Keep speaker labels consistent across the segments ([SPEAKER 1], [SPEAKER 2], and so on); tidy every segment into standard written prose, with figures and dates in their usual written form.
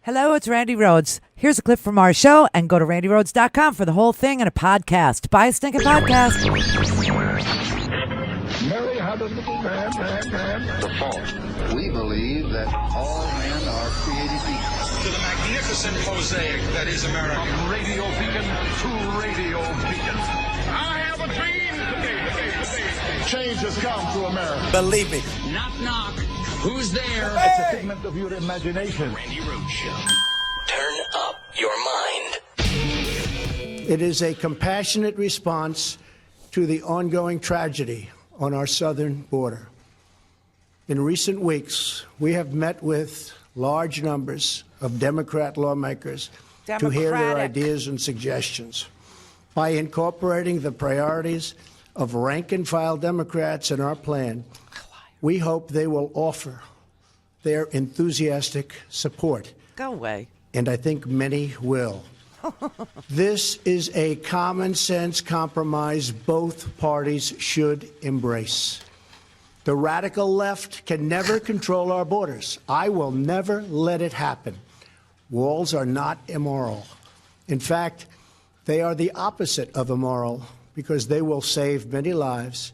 [SPEAKER 1] Hello, it's Randi Rhodes. Here's a clip from our show, and go to randyrhodes.com for the whole thing and a podcast. Buy a stinking podcast.
[SPEAKER 2] Mary had a little man.
[SPEAKER 3] The fault. We believe that all men are created equal.
[SPEAKER 4] To the magnificent mosaic that is America.
[SPEAKER 2] From radio beacon to radio beacon. I have a dream today. Change has come to America.
[SPEAKER 5] Believe me.
[SPEAKER 4] Knock, knock. Who's there?
[SPEAKER 2] It's a figment of your imagination.
[SPEAKER 4] Randi Rhodes Show.
[SPEAKER 5] Turn up your mind.
[SPEAKER 6] It is a compassionate response to the ongoing tragedy on our southern border. In recent weeks, we have met with large numbers of Democrat lawmakers to hear their ideas and suggestions. By incorporating the priorities of rank-and-file Democrats in our plan, we hope they will offer their enthusiastic support.
[SPEAKER 1] Go away.
[SPEAKER 6] And I think many will. This is a common sense compromise both parties should embrace. The radical left can never control our borders. I will never let it happen. Walls are not immoral. In fact, they are the opposite of immoral because they will save many lives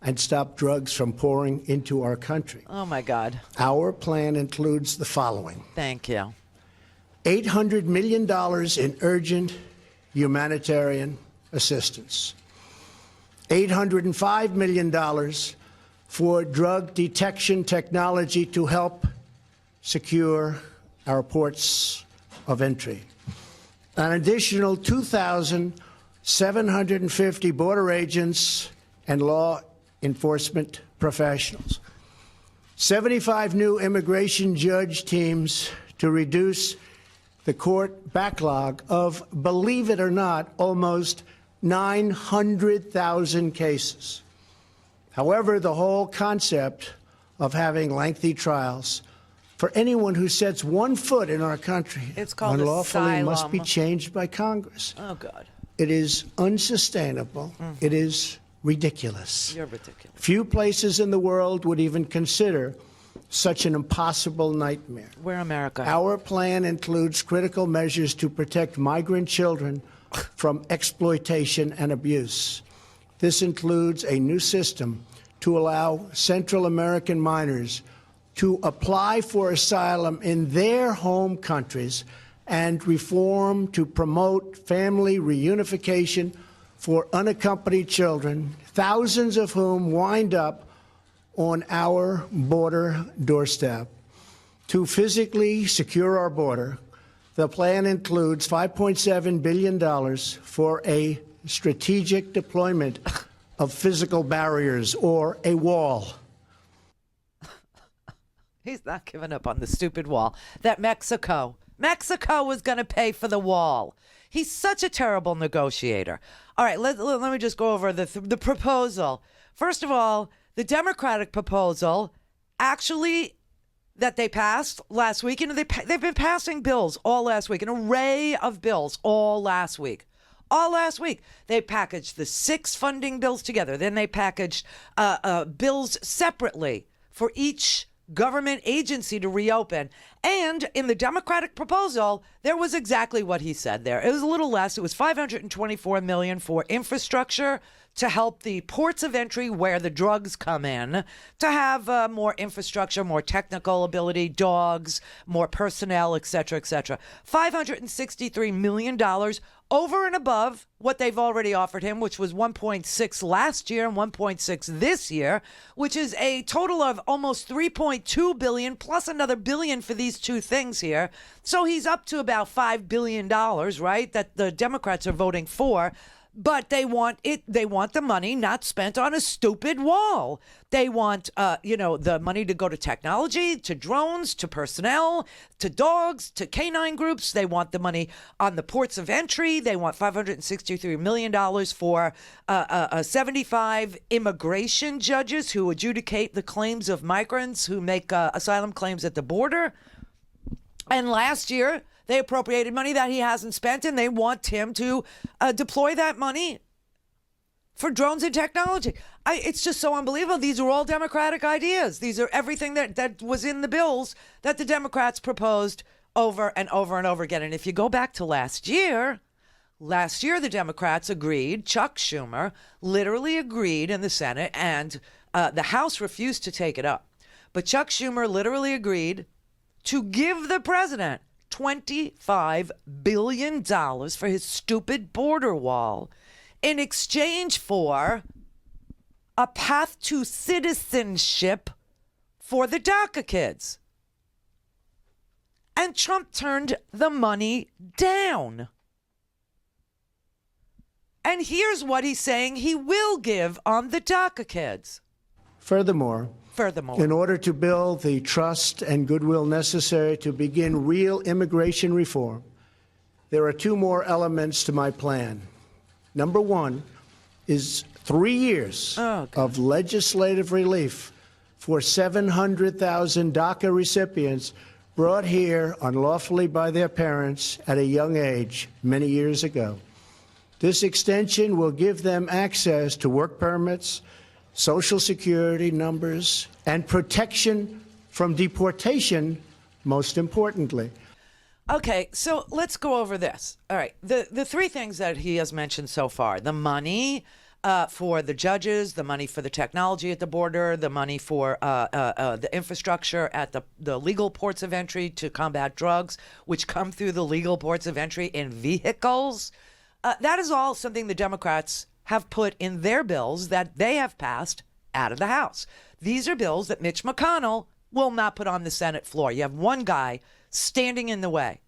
[SPEAKER 6] and stop drugs from pouring into our country.
[SPEAKER 1] Oh, my God.
[SPEAKER 6] Our plan includes the following.
[SPEAKER 1] Thank you.
[SPEAKER 6] $800 million in urgent humanitarian assistance. $805 million for drug detection technology to help secure our ports of entry. An additional 2,750 border agents and law enforcement professionals. 75 new immigration judge teams to reduce the court backlog of, believe it or not, almost 900,000 cases. However, the whole concept of having lengthy trials for anyone who sets one foot in our country unlawfully must be changed by Congress.
[SPEAKER 1] Oh, God.
[SPEAKER 6] It is unsustainable. It is ridiculous.
[SPEAKER 1] You're ridiculous.
[SPEAKER 6] Few places in the world would even consider such an impossible nightmare.
[SPEAKER 1] We're America.
[SPEAKER 6] Our plan includes critical measures to protect migrant children from exploitation and abuse. This includes a new system to allow Central American minors to apply for asylum in their home countries and reform to promote family reunification for unaccompanied children, thousands of whom wind up on our border doorstep. To physically secure our border, the plan includes $5.7 billion for a strategic deployment of physical barriers or a wall.
[SPEAKER 1] He's not giving up on the stupid wall. That Mexico was going to pay for the wall. He's such a terrible negotiator. All right, let me just go over the proposal. First of all, the Democratic proposal actually that they passed last week, you know, they've been passing bills all last week, an array of bills all last week. All last week, they packaged the 6 funding bills together. Then they packaged bills separately for each government agency to reopen. And in the Democratic proposal, there was exactly what he said there. It was a little less. It was $524 million for infrastructure to help the ports of entry where the drugs come in, to have more infrastructure, more technical ability, dogs, more personnel, et cetera, et cetera. $563 million over and above what they've already offered him, which was 1.6 last year and 1.6 this year, which is a total of almost 3.2 billion plus another billion for these two things here. So he's up to about $5 billion, right, that the Democrats are voting for. But they want the money not spent on a stupid wall. They want, the money to go to technology, to drones, to personnel, to dogs, to canine groups. They want the money on the ports of entry. They want $563 million for 75 immigration judges who adjudicate the claims of migrants who make asylum claims at the border. And last year, they appropriated money that he hasn't spent, and they want him to deploy that money for drones and technology. It's just so unbelievable. These are all Democratic ideas. These are everything that was in the bills that the Democrats proposed over and over and over again. And if you go back to last year, the Democrats agreed, Chuck Schumer literally agreed in the Senate, and the House refused to take it up. But Chuck Schumer literally agreed to give the president $25 billion for his stupid border wall in exchange for a path to citizenship for the DACA kids. And Trump turned the money down. And here's what he's saying he will give on the DACA kids.
[SPEAKER 6] Furthermore, in order to build the trust and goodwill necessary to begin real immigration reform, there are two more elements to my plan. Number one is 3 years of legislative relief for 700,000 DACA recipients brought here unlawfully by their parents at a young age many years ago. This extension will give them access to work permits, Social Security numbers, and protection from deportation, most importantly.
[SPEAKER 1] Okay, so let's go over this. All right, the three things that he has mentioned so far: the money for the judges, the money for the technology at the border, the money for the infrastructure at the legal ports of entry to combat drugs, which come through the legal ports of entry in vehicles. That is all something the Democrats have put in their bills that they have passed out of the House. These are bills that Mitch McConnell will not put on the Senate floor. You have one guy standing in the way.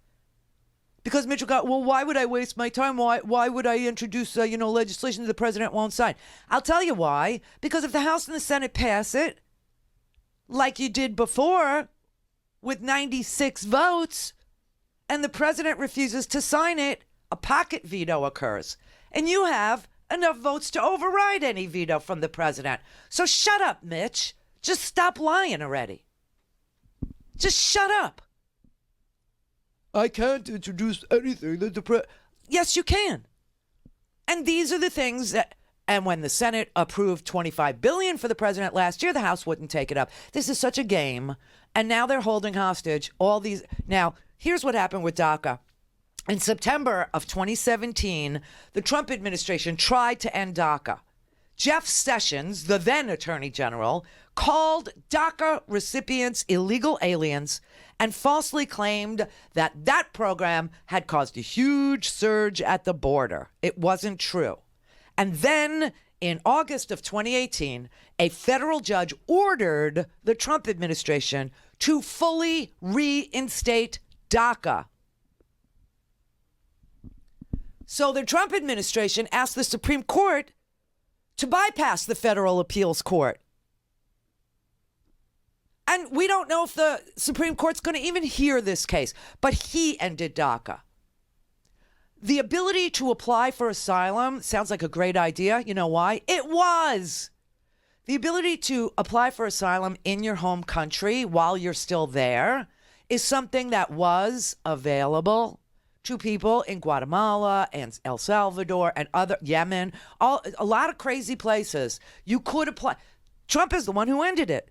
[SPEAKER 1] Because Mitch McConnell, well, why would I waste my time? Why would I introduce, legislation that the president won't sign? I'll tell you why. Because if the House and the Senate pass it, like you did before, with 96 votes, and the president refuses to sign it, a pocket veto occurs. And you have enough votes to override any veto from the president. So shut up, Mitch. Just stop lying already. Just shut up. I can't introduce anything that the Yes, you can. And these are the things that, and when the Senate approved $25 billion for the president last year, the House wouldn't take it up. This is such a game. And now they're holding hostage all these. Now, here's what happened with DACA. In September of 2017, the Trump administration tried to end DACA. Jeff Sessions, the then Attorney General, called DACA recipients illegal aliens and falsely claimed that that program had caused a huge surge at the border. It wasn't true. And then in August of 2018, a federal judge ordered the Trump administration to fully reinstate DACA. So the Trump administration asked the Supreme Court to bypass the federal appeals court. And we don't know if the Supreme Court's going to even hear this case, but he ended DACA. The ability to apply for asylum sounds like a great idea. You know why? It was. The ability to apply for asylum in your home country while you're still there is something that was available to people in Guatemala and El Salvador and Yemen, a lot of crazy places. You could apply. Trump is the one who ended it.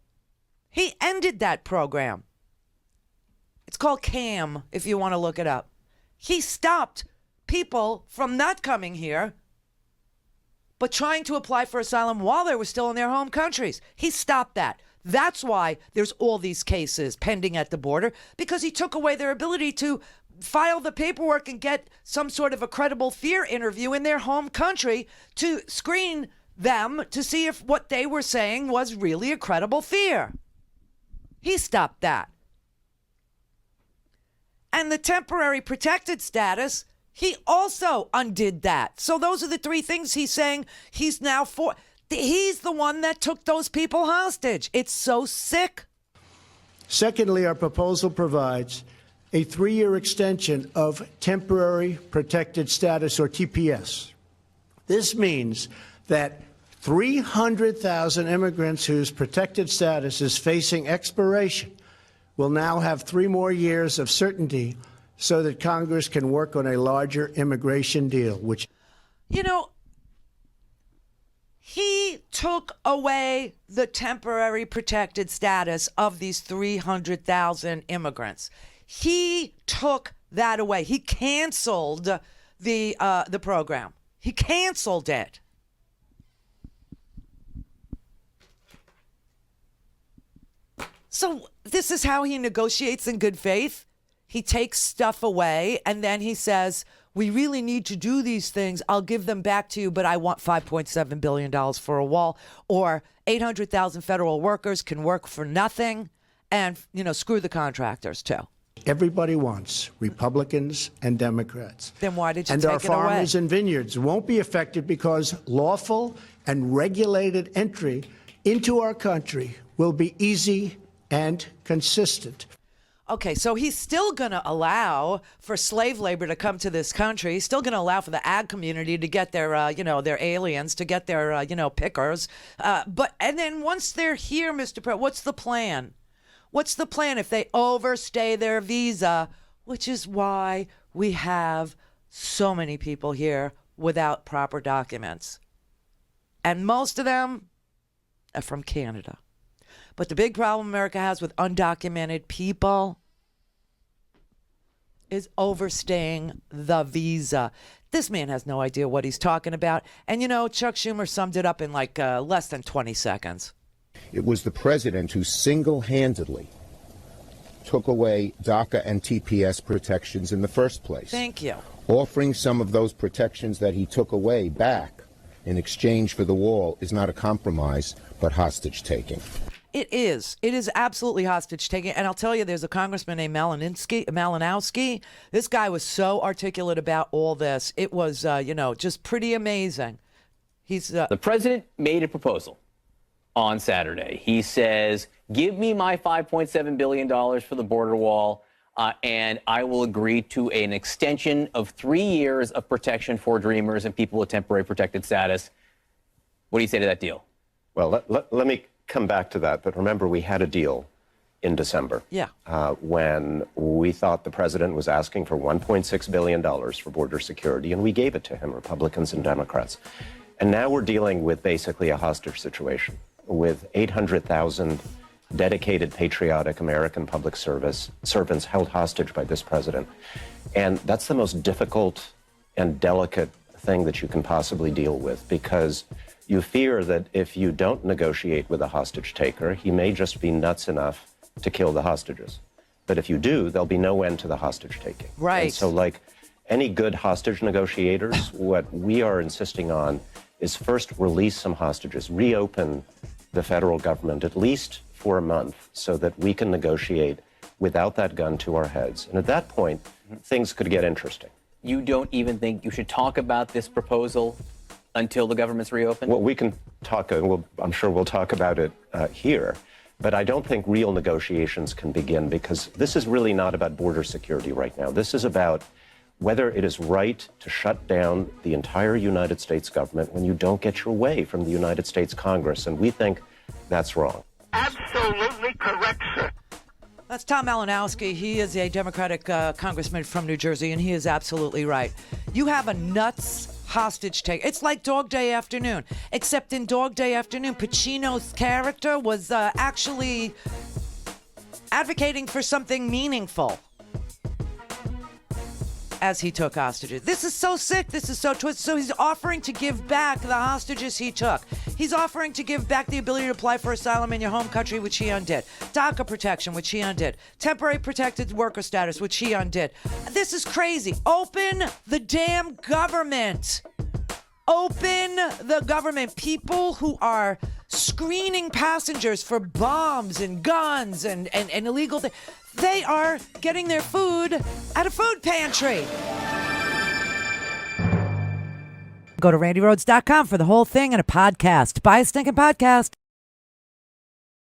[SPEAKER 1] He ended that program. It's called CAM, if you want to look it up. He stopped people from not coming here, but trying to apply for asylum while they were still in their home countries. He stopped that. That's why there's all these cases pending at the border, because he took away their ability to file the paperwork and get some sort of a credible fear interview in their home country to screen them to see if what they were saying was really a credible fear. He stopped that. And the temporary protected status, he also undid that. So those are the three things he's saying he's now for. He's the one that took those people hostage. It's so sick.
[SPEAKER 6] Secondly, our proposal provides a 3-year extension of temporary protected status, or TPS. This means that 300,000 immigrants whose protected status is facing expiration will now have 3 more years of certainty so that Congress can work on a larger immigration deal, which...
[SPEAKER 1] He took away the temporary protected status of these 300,000 immigrants. He took that away. He canceled the program. He canceled it. So this is how he negotiates in good faith. He takes stuff away and then he says, we really need to do these things. I'll give them back to you, but I want $5.7 billion for a wall, or 800,000 federal workers can work for nothing, and, screw the contractors too.
[SPEAKER 6] Everybody wants, Republicans and Democrats.
[SPEAKER 1] Then why did you
[SPEAKER 6] and
[SPEAKER 1] take
[SPEAKER 6] our
[SPEAKER 1] it away?
[SPEAKER 6] farmers and vineyards won't be affected because lawful and regulated entry into our country will be easy and consistent.
[SPEAKER 1] Okay, so he's still going to allow for slave labor to come to this country. He's still going to allow for the ag community to get their, their aliens, to get their, pickers. And then once they're here, Mr. President, what's the plan? What's the plan if they overstay their visa, which is why we have so many people here without proper documents? And most of them are from Canada. But the big problem America has with undocumented people is overstaying the visa. This man has no idea what he's talking about. And, Chuck Schumer summed it up in less than 20 seconds.
[SPEAKER 7] It was the president who single-handedly took away DACA and TPS protections in the first place.
[SPEAKER 1] Thank you.
[SPEAKER 7] Offering some of those protections that he took away back in exchange for the wall is not a compromise, but hostage-taking.
[SPEAKER 1] It is. It is absolutely hostage taking. And I'll tell you, there's a congressman named Malinowski. This guy was so articulate about all this. It was, just pretty amazing.
[SPEAKER 8] The president made a proposal on Saturday. He says, give me my $5.7 billion for the border wall, and I will agree to an extension of 3 years of protection for Dreamers and people with temporary protected status. What do you say to that deal?
[SPEAKER 9] Well, let me come back to that. But remember, we had a deal in December.
[SPEAKER 1] Yeah.
[SPEAKER 9] When we thought the president was asking for $1.6 billion for border security, and we gave it to him, Republicans and Democrats. And now we're dealing with basically a hostage situation with 800,000 dedicated, patriotic American public service servants held hostage by this president. And that's the most difficult and delicate thing that you can possibly deal with, because you fear that if you don't negotiate with a hostage taker, he may just be nuts enough to kill the hostages. But if you do, there'll be no end to the hostage taking.
[SPEAKER 1] Right.
[SPEAKER 9] And so, like any good hostage negotiators, what we are insisting on is first release some hostages, reopen the federal government at least for a month so that we can negotiate without that gun to our heads. And at that point, things could get interesting.
[SPEAKER 8] You don't even think you should talk about this proposal until the government's reopened?
[SPEAKER 9] Well, we can talk, I'm sure we'll talk about it here, but I don't think real negotiations can begin, because this is really not about border security right now. This is about whether it is right to shut down the entire United States government when you don't get your way from the United States Congress, and we think that's wrong.
[SPEAKER 2] Absolutely correct, sir.
[SPEAKER 1] That's Tom Malinowski. He is a Democratic congressman from New Jersey, and he is absolutely right. You have a nuts hostage take. It's like Dog Day Afternoon, except in Dog Day Afternoon, Pacino's character was actually advocating for something meaningful as he took hostages. This is so sick. This is so twisted. So he's offering to give back the hostages he took. He's offering to give back the ability to apply for asylum in your home country, which he undid. DACA protection, which he undid. Temporary protected worker status, which he undid. This is crazy. Open the damn government. Open the government. People who are screening passengers for bombs and guns and illegal things, they are getting their food at a food pantry. Go to RandiRhodes.com for the whole thing and a podcast. Buy a stinking podcast.